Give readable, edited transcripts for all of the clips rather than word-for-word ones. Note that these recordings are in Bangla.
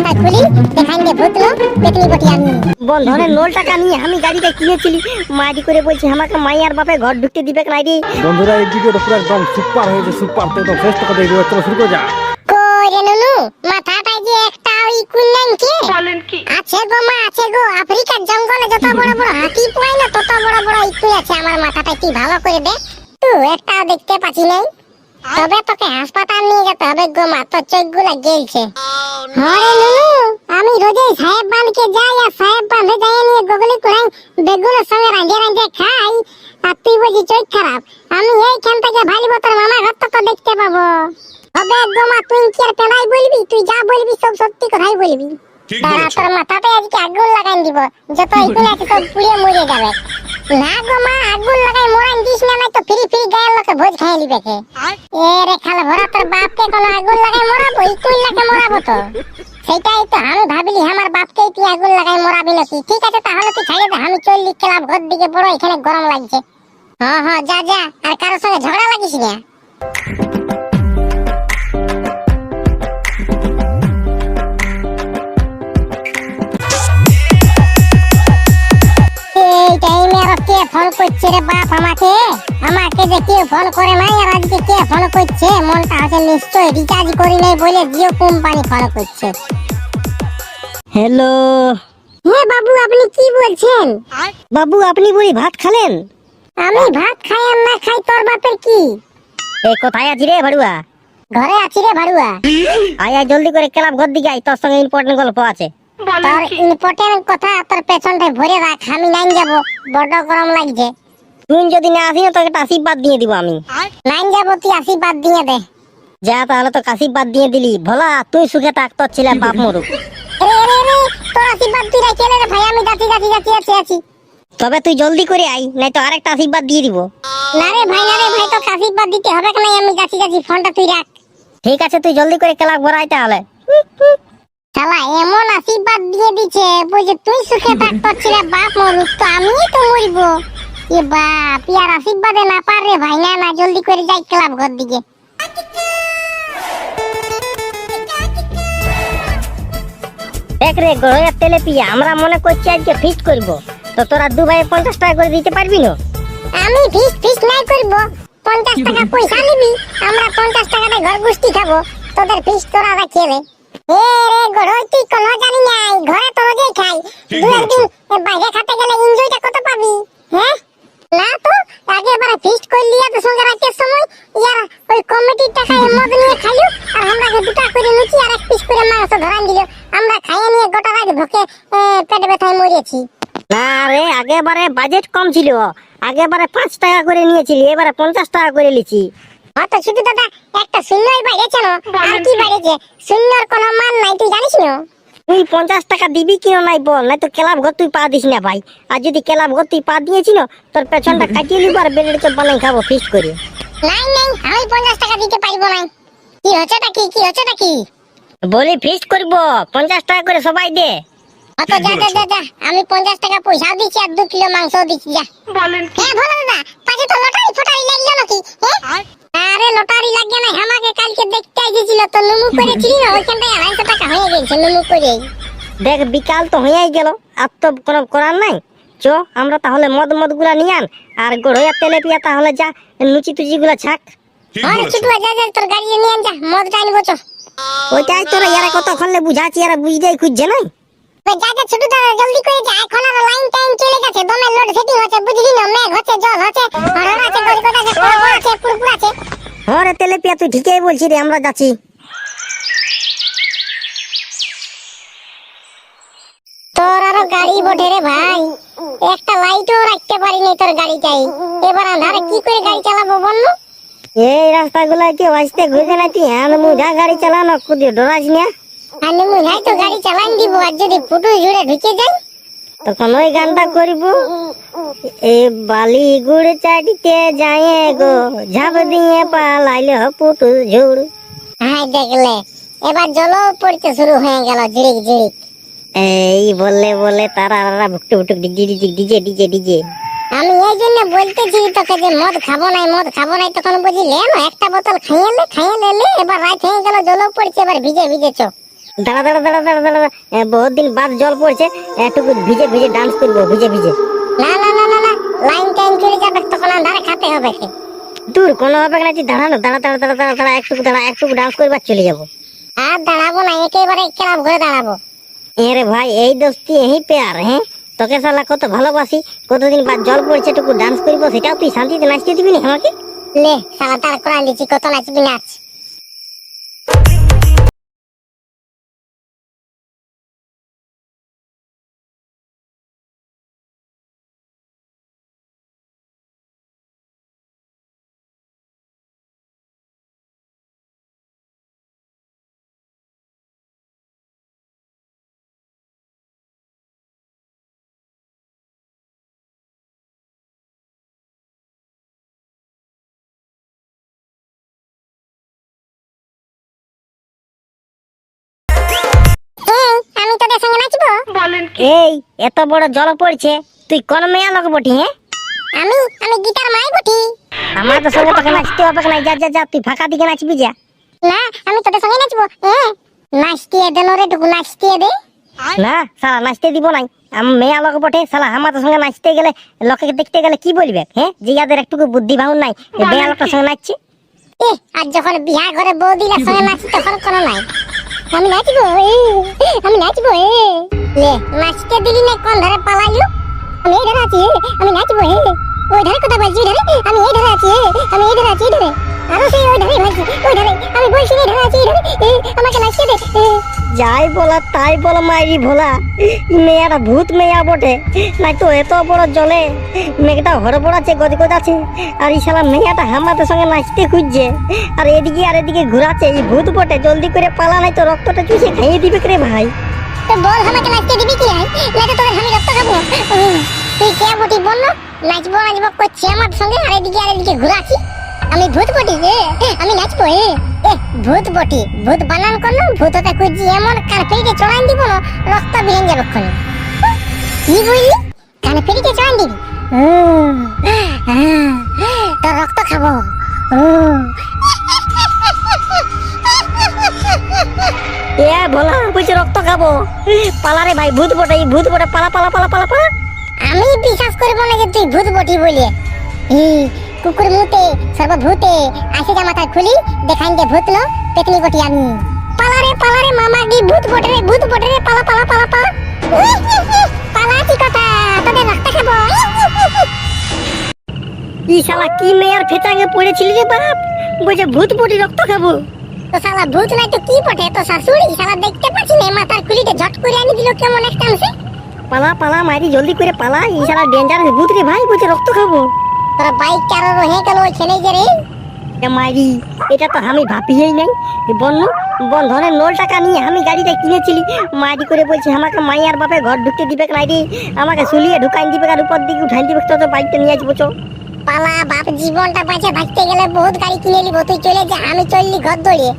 ঢাকনাটা খুলি দেখাই দে ভূতলো পেতনি বটি আমি বন্ধনের লোল টাকা নিয়ে আমি গাড়িটা কিনেছিলি মাইদি করে বলছি আমাকে মাইয়ার বাপে ঘর ঢুকতে দিবে না রে। বন্ধুরা এই ভিডিওটা পুরো একদম সুপার হয়েছে, সুপার তো একদম ফ্রেশ টাকা দেখবো। চলো শুরু করে যা। করে নুনু মাথাটায় যে একটা ওই কুন্নান কে বলেন কি আছে গো মা আছে গো। আফ্রিকার জঙ্গলে যত বড় বড় হাতি পায় না তত বড় বড় ইকুই আছে আমার মাথাটা কি ভালো করে দে তুই একটা দেখতে পাচ্ছি নাই। তবে তোকে হাসপাতাল নিয়ে যেতে হবে গো মা, তোর চোখগুলো গেলছে। হরে নুনু আমি রোজই সাহেব বানকে যাই আর সাহেব বান্ধে যাই নিয়ে গোগলি কুড়াই বেগুনের সঙ্গে রাঁধে রাঁধে খাই আর তুই বলছি চোখ খারাপ। আমি এইখান থেকে ভাইব তোর মামা ঘর তো দেখতে পাবো। হবে গো মা তুই কি আর পেলাই বলবি, তুই যা বলবি সব সত্যি কথাই বলবি। তারা তোর মাথাতে আজকে আগুন লাগাই দিব, যত ইগুলো আছে সব পুড়িয়ে মরে যাবে। না গো মা আগুন লাগাই মরাই দিস না, নাই তো ফ্রি ফ্রি গায়ের লোকে ভোজ খাই লিবে কে। এ রে খালা ভরা তোর বাপকে কোন আগুন লাগাই মরাবো, ইকুই লাগে মরাবো তো। সেটাই তো আমি ভাবলি আমার বাপকে তুই আগুন লাগাই মরাবি নাকি। ঠিক আছে তাহলে তুই ছাড়িয়ে দে, আমি চললি ক্লাব ঘর দিকে বড় এখানে গরম লাগছে। হ্যাঁ হ্যাঁ যা যা, আর কারোর সঙ্গে ঝগড়া লাগিস না। ফোন করছে রে বাপ আমাকে, আমাকে যে কেউ ফোন করে নাই আর আজকে কে ফোন করছে মনটা আছে নিশ্চয় রিচার্জ করি নাই বলে জিও কোম্পানি ফোন করছে। হ্যালো হ্যাঁ বাবু আপনি কি বলছেন? বাবু আপনি বুড়ি ভাত খালেন? আমি ভাত খাই আর না খাই তোর বাপের কি। এই কোথায় আছি রে ভাড়ুয়া? ঘরে আছি রে ভাড়ুয়া। আয় আয় জলদি করে ক্লাব ঘর দিকে আয়, তোর সঙ্গে ইম্পর্টেন্ট গল্প আছে। তোর ইম্পর্টেন্ট কথা তোর পেছনটায় ভরে রাখ, আমি নাইন যাবো, বড় গরম লাগছে। তুই যদি না আসি না তোকে একটা আশীর্বাদ দিয়ে দিব আমি। নাইন যাবো তুই আশীর্বাদ দিয়ে দে। যা তাহলে তো আশীর্বাদ দিয়ে দিলি, ভোলা তুই সুখে থাক, তোর ছেলে বাপ মরুক। রে রে রে তোর আশীর্বাদ তুই রাখি রে ভাই, আমি যাচ্ছি। তবে তুই জলদি করে আই, নাই তো আরেকটা আশীর্বাদ দিয়ে দিব। না রে ভাই তো আশীর্বাদ দিতে হবে না, আমি যাচ্ছি ফোনটা তুই রাখ। ঠিক আছে তুই জলদি করে ক্লাব ঘর আয় তাহলে। শালা এমন আশীর্বাদ দিয়ে দিছে বুঝে তুই সুখে থাক তোর ছেলে বাপ মরুক, তো আমিই তো মরবো। এ বাপ ইয়ার আশীর্বাদে না পারে ভাই, না না জলদি করে যাই ক্লাব ঘর দিকে। দেখ রে গড়ের তেলে পিয়া আমরা মনে করছি আজকে ফিস্ট করব, তো তোরা দু ভাই 50 টাকা করে দিতে পারবি না? আমি ফিস্ট নাই করব, 50 টাকা পয়সা নিবি, আমরা 50 টাকাতে ঘর গুষ্টি খাবো, তোদের ফিস্ট তোরা রাখিয়ে দে। এ রে গড়ই তুই কোনো জানি নাই, ঘরে তো রোজই খাই, দু একদিন বাইরে খেতে গেলে এনজয়টা কত পাবি। হ্যাঁ না তো আগে এবারে ফিস্ট করলি এত সঙ্গে রাতের সময় ইয়ার ওই কমিটির টাকায় মদ নিয়ে খাইলো আর আমরাকে দুটা করে লুচি আর এক পিস করে মাংস ধরান দিল, আমরা খাইয়ে নিয়ে গোটা রাত ভুকে পেট ব্যথায় মরেছি। না রে আগেবারে বাজেট কম ছিল, আগেবারে 5 টাকা করে নিয়েছিলি, এবারে 50 টাকা করে লিছি। অত শুধু দাদা একটা শূন্যই বাইরেছে না, আর কি বাইরেছে, শূন্যর কোনো মান নাই তুই জানিস না। তুই 50 টাকা দিবি কিনা নাই বল, নাই তো ক্লাব ঘর তুই পা দিস না ভাই। আর যদি ক্লাব ঘর তুই পা দিয়েছিল তোর পেছনটা কাটিয়ে নিব আর বেলের চপ বানাই খাবো ফিস্ট করে। নাই আমি 50 টাকা দিতে পারবো না। কি হচ্ছেটা কি বলি ফিস্ট করব 50 টাকা করে সবাই দে। অত যা আমি 50 টাকা পয়সাও দিচ্ছি আর 2 কিলো মাংসও দিচ্ছি যা। বলেন কি? হ্যাঁ ভালো দাদা, পাছে তো লটারি ফটারি লাগলো নাকি? হ্যাঁ আরে লটারি লাগে না, আমাকে কালকে দেখতে আইছিল তো নুনু করেছিল না, ওইখানটায় 250 টাকা হয়ে গেছে নুনু করে। দেখ বিকাল তো হয়েই গেল, আর তো কোনো করার নাই। চ আমরা তাহলে মদ গুলা নিয়ে আন আর গড়ইয়া তেলে পিয়া তাহলে যা লুচি তুচি গুলা ছাক। আরে ছুটুয়া যা তোর গাড়ি নিয়ে আন যা, মদটা আনবো চ। ওইটাই তোরা ইয়ারা কতক্ষণে বুঝাচ্ছি, এরা বুঝতেই খুঁজছে নাই। যা ছুটু দাদা জলদি করে যা, এখন আর লাইন টাইম চলে গেছে, দমে লোড সেটিং হচ্ছে বুঝলি না, মেঘ হচ্ছে জল হচ্ছে হরর আছে গড়গড় আছে পড়পড় আছে পুরপুর আছে। হ্যাঁ রে তেলে পিয়া তুই ঠিকই বলছিস রে, আমরা যাচ্ছি। তোর আরো গাড়ি বটে রে ভাই, একটা লাইটও রাখতে পারিনি তোর গাড়িটাই, এবার আন্ধারে কি করে গাড়ি চালাবো বল? এই রাস্তাগুলা কি বাঁচতে ঘুরে না তুই হ্যাঁ মুঝা গাড়ি চালানো কুদি ডরাস না। আমি মনে তো গাড়ি চালান দিব, আর যদি ফুটু জুড়ে ঢুকে যাই তখন ওই গানটা করিব, এ বালি গুড় চাটিতে যায় গো ঝাপ দিয়ে পালাইলে পুটু ঝুড়। হ্যাঁ দেখলে এবার জলও পড়তে শুরু হয়ে গেল ঝিড়িক। এই বললে তারা ভুকটু ভুটুক ডিজে ডিজে। আমি এই জন্য বলতেছি তোকে যে মদ খাবো নাই, তখন বুঝলি একটা বোতল খাইয়ে লে, এবার রাত হয়ে গেল জলও পড়ছে, এবার ভিজে চ। দাঁড়া দাঁড়া দাঁড়া দাঁড়া দাঁড়া, বহুত দিন বাদ জল পড়ছে, একটু ভিজে ভিজে ডান্স করবো, ভিজে ভিজে। না না না না না, লাইন টাইম চলে যাবে তখন আন্ধারে খাতে হবে। দূর কোনো হবে না, দাঁড়ানো, দাঁড়া দাঁড়া দাঁড়া দাঁড়া দাঁড়া, একটু ডান্স করবার চলে যাবো। আর দাঁড়াবো না, একেবারে ক্লাব ঘরে দাঁড়াবো। এরে ভাই এই দোস্তি এই পেয়ার, হ্যাঁ তোকে শালা কত ভালোবাসি, কতদিন বাদ জল পড়ছে, একটু ডান্স করবো, সেটাও তুই শান্তিতে নাচতে দিবি না আমাকে? লে শালা দাঁড় করান দিচ্ছি, কত নাচবি নাচ। আমি তোদের সঙ্গে নাচবো। এই এত বড় জল পড়ছে, তুই কোন মেয়া লোক বটি? হ্যাঁ আমি আমি গিটার মাই বটি। আমার তো সঙ্গে তোকে নাচতে হবে না, যা যা যা, তুই ফাঁকা দিকে নাচবি যা। না আমি তোদের সঙ্গে নাচবো। নাচতে দে রে, টুকু নাচতে দে। না শালা নাচতে দিব নাই, আমি মেয়া লোক বটে, শালা আমার সঙ্গে নাচতে গেলে লোকে দেখতে গেলে কি বলবে? হ্যাঁ যে যাদের একটু বুদ্ধি ভাবুন নাই, মেয়া লোকটার সঙ্গে নাচছে। আর যখন বিয়া ঘরে বৌদির সঙ্গে নাচি তখন কোনো নাই। আমি নাচবো, আমি নাচবো। লে নাচতে দিলি না, কোন ধারে পালাইলো? আমি এই ধারে আছি, আমি নাচবো। ওই ধারে কথা বলছি, ওই ধারে আমি এই ধারে আছি, আমি এই ধারে আছি, এই ধারে আরো সেই ওই ধারে ভাবছি, ওই ধারে আমি বলছি এই ধারে আছি, এই ধারে আমাকে নাচতে দে। যাই বলা তাই বল মাইরি ভোলা, মেয়াটা ভূত মেয়া বটে, নাই তো এত বড় জলে মেঘটা হরে পড়াচ্ছে, গদ গদ আছে, আর এই শালা মেয়াটা হামাদের সঙ্গে নাচতে খুঁজছে, আর এদিকে ঘুরাচ্ছে, এই ভূত বটে, জলদি করে পালা, নাই তো রক্তটা চুষে খাইয়ে দিবে রে ভাই। তো বল আমাকে নাচতে দিবি কি নাই? না তো তোদের আমি রক্ত খাবো। তুই কে বটি বল না? নাচবো নাচবো করছি আমার সঙ্গে, আর এদিকে ঘুরাচ্ছি। আমি ভূত বটি, আমি নাচবো। ভূত বটি, ভূত বানান করলো, ভূতটা খুঁজছি এমন কান ফেরিতে চড়ান দিব না, রক্ত বেরিয়ে যাবে ওখানে। কি বললি? কান ফেরিতে চড়ান দিবি? তোর রক্ত খাবো। এ ভোলা বলছে রক্ত খাবো, পালা রে ভাই, ভূত বটে, এই ভূত বটে, পালা পালা পালা পালা পালা। আমি বিশ্বাস করবো না যে তুই ভূত বটি বলে। কুকুর মুতে সর্বভূতে আসে যা মাথা খুলি, দেখাইন দে ভূত লো পেতনি বটি আমি। পালা রে মামা, কি ভূত বটে রে, ভূত বটে রে, পালা পালা পালা পালা। পালা কি কথা, তোদের রক্ত খাবো। ই শালা কি মেয়ার ফেচাঙ্গে পড়েছিলি রে বাপ, বলছে ভূত বটি রক্ত খাবো। তো শালা ভূত নাই তো কি বটে, তো শাশুড়ি শালা দেখতে পাচ্ছি না, মাথার খুলিতে ঝট করে আনি দিল কেমন একটা আছে। পালা পালা মাইরি, জলদি করে পালা, এই শালা ডেঞ্জারাস ভূত রে ভাই, বলছে রক্ত খাবো। তোরা বাইক চারো রহে গেল ওইখানে যে রে। এ মাইরি, এটা তো আমি ভাবিয়েই নাই, বন্ধনের 9 টাকা নিয়ে আমি গাড়িটা কিনেছিলি, মাইরি করে বলছে আমাকে মাইয়ার বাপে ঘর ঢুকতে দিবে নাই রে, আমাকে শুলিয়ে ঢুকাই দিবে, আর উপর দিকে উঠাই দিবে, তো বাইকটা নিয়ে আসবো চো। পালা বাপ, জীবনটা বাঁচে থাকতে গেলে বহুত গাড়ি কিনে নিব, তুই চলে যা, আমি চললি ঘর দৌড়িয়ে।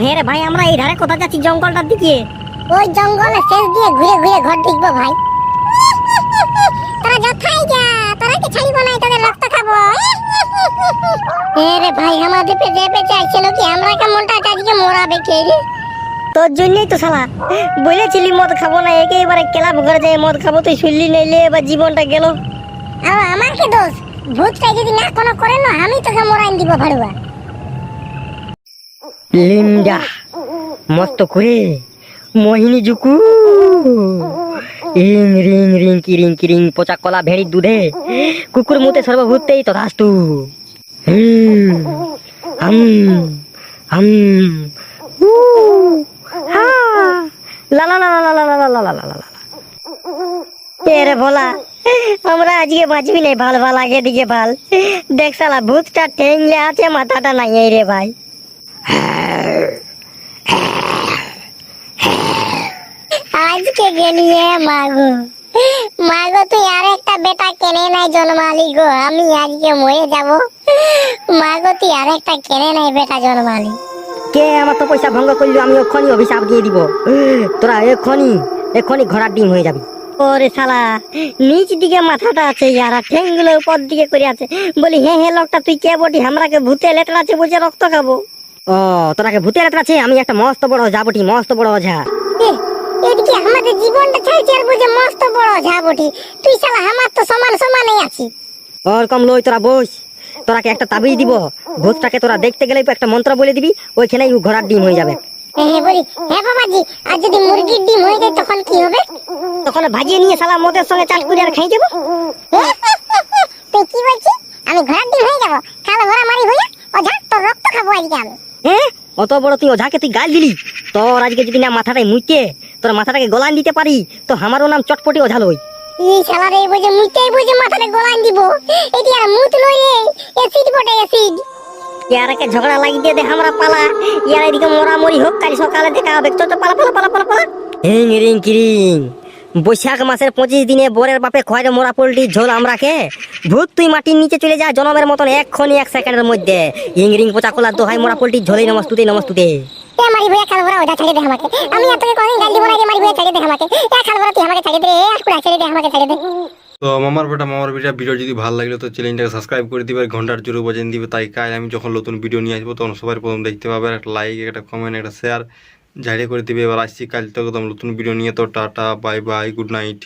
হ্যাঁ রে ভাই, আমরা এই ধারে কোথা যাচ্ছি, জঙ্গলটার দিকে। ওই জঙ্গলে শেষ দিয়ে ঘুরে ঘুরে ঘর ঢুকবো ভাই। তোরা যথাই যা, তোরা কি ছাড়িব না, তোদের রক্ত খাবো। রে ভাই, আমাদের পেটে পেটে আসছিল কি, আমরা কেমনটা আজকে মরাবে কে রে? তোর জন্যই তো শালা বলেছিলি মদ খাবো না, একেবারে ক্লাব ঘরে যাই মদ খাবো, তুই শুনলি নাইলে, এবার জীবনটা গেল। আমার কি দোষ? ভূতটা যদি না কোনো করে না, আমি তোকে মরাইন দিব ভাড়ুয়া। লিন্ডা মস্ত করে মোহিনী জুকু, ইং রিং রিং কি রিং কি রিং, পচা কলা ভেড়ির দুধে কুকুর মুতে সর্বভূতেই তথাস্তু। লা লা লা লা লা লা লা লা লা লা লা। এরে ভোলা, আমরা আজকে বাঁচবি নাই, ভাল ভাল আগে দিকে ভাল। দেখ শালা ভূতটা ঠেংলে আছে, মাথাটা নাই এই রে ভাই। আজকে গেলিয়ে মাগো, মাগো তুই আর একটা বেটা কেনে নাই জন্মালি গো, আমি আজকে মরে যাব। মাগো তুই আর একটা কেনে নাই বেটা জন্মালি। কে আমার তো পয়সা ভঙ্গ করলি, আমি ওখানি অভিশাপ দিয়ে দিব, তোরা এক্ষুনি ঘোড়ার ডিম হয়ে যাবি। ওরে শালা নিচ দিকে মাথাটা আছে, ইয়ারা ঠেংগুলো উপর দিকে করে আছে। বলি হ্যাঁ লোকটা তুই কে বটি, আমরাকে ভূতে লেটরাছে, বলছে রক্ত খাবো। ও তোরাকে ভূতে লেটরাছে, আমি একটা মস্ত বড় যাবটি, মস্ত বড় ওঝা। এদিকে আমাদের জীবনটা চাইছে আর বুঝে মস্ত বড় ঝাবটি। তুই শালা আমার তো সমান সমানই আছি। ওরকম লই তোরা বস, তোরাকে একটা তাবিজ দিব, ভূতটাকে তোরা দেখতে গেলেই একটা মন্ত্র বলে দিবি, ওইখানেই ঘোড়ার ডিম হয়ে যাবে। হ্যাঁ বলি, হ্যাঁ বাবাজি, আর যদি মুরগির ডিম হয়ে যায় তখন কি হবে? তখন ভাজিয়ে নিয়ে শালা মদের সঙ্গে চাট করে আর খাই যাবো। তুই কি বলছিস? আমি ঘোড়ার ডিম হয়ে যাবো? কালো ঘোড়া মারি হইয়া ওঝা তোর রক্ত খাবো আজকে আমি। হ্যাঁ, অত বড় তুই ওঝাকে তুই গাল দিলি, তোর আজকে যদি না মাথাটাই মুইতে তোর মাথাটাকে গলান দিতে পারি তো আমারও নাম চটপটি ওঝা লই। এই শালারে এই বুঝে মুইতেই বুঝে মাথাটা গলান দিব। এটি আর মুত লই রে, অ্যাসিড বটে অ্যাসিড। ইয়ারাকে ঝগড়া লাগিয়ে দে আমরা পালা, ইয়ার এদিকে মরামরি হোক, কাল সকালে দেখা হবে। চল তো পালা পালা পালা পালা পালা। হিং রিং কিরিং, বৈশাখ মাসের 25 দিনে বরের বাপে খোয়ারে মোরা পোল্ট্রির ঝোল আমরাকে। ভূত তুই মাটির নিচে চলে যা জনমের মতন এক্ষুনি 1 সেকেন্ডের মধ্যে। হিং রিং পোচা কোলা দোহাই মোরা পোল্ট্রির ঝোলেই নমস্তুতে নমস্তুতে। এ মারি ভইয়া কালো ঘোড়া ওঝা ছেড়ে দে আমাকে। আমি আর তোকে কোনদিন গাল দিব না রে, মারি ভইয়া ছেড়ে দে আমাকে। এ কালো ঘোড়া তুই আমাকে ছেড়ে দে রে, আর কুড়া ছেড়ে দে আমাকে ছেড়ে দে। তো মামার বেটা মামার বেটা ভিডিও যদি ভালো লাগলো তো চ্যানেলটাকে সাবস্ক্রাইব করে দিবে, আর ঘন্টার জোরে বাজিয়ে দিবে, তাই কাজ আমি যখন নতুন ভিডিও নিয়ে আসবো তখন সবার প্রথম দেখতে পাবে। একটা লাইক, একটা কমেন্ট, একটা শেয়ার জারি করে দিবে। এবার আসছি কাল থেকে একদম নতুন ভিডিও নিয়ে। তো tata, bye bye, good night.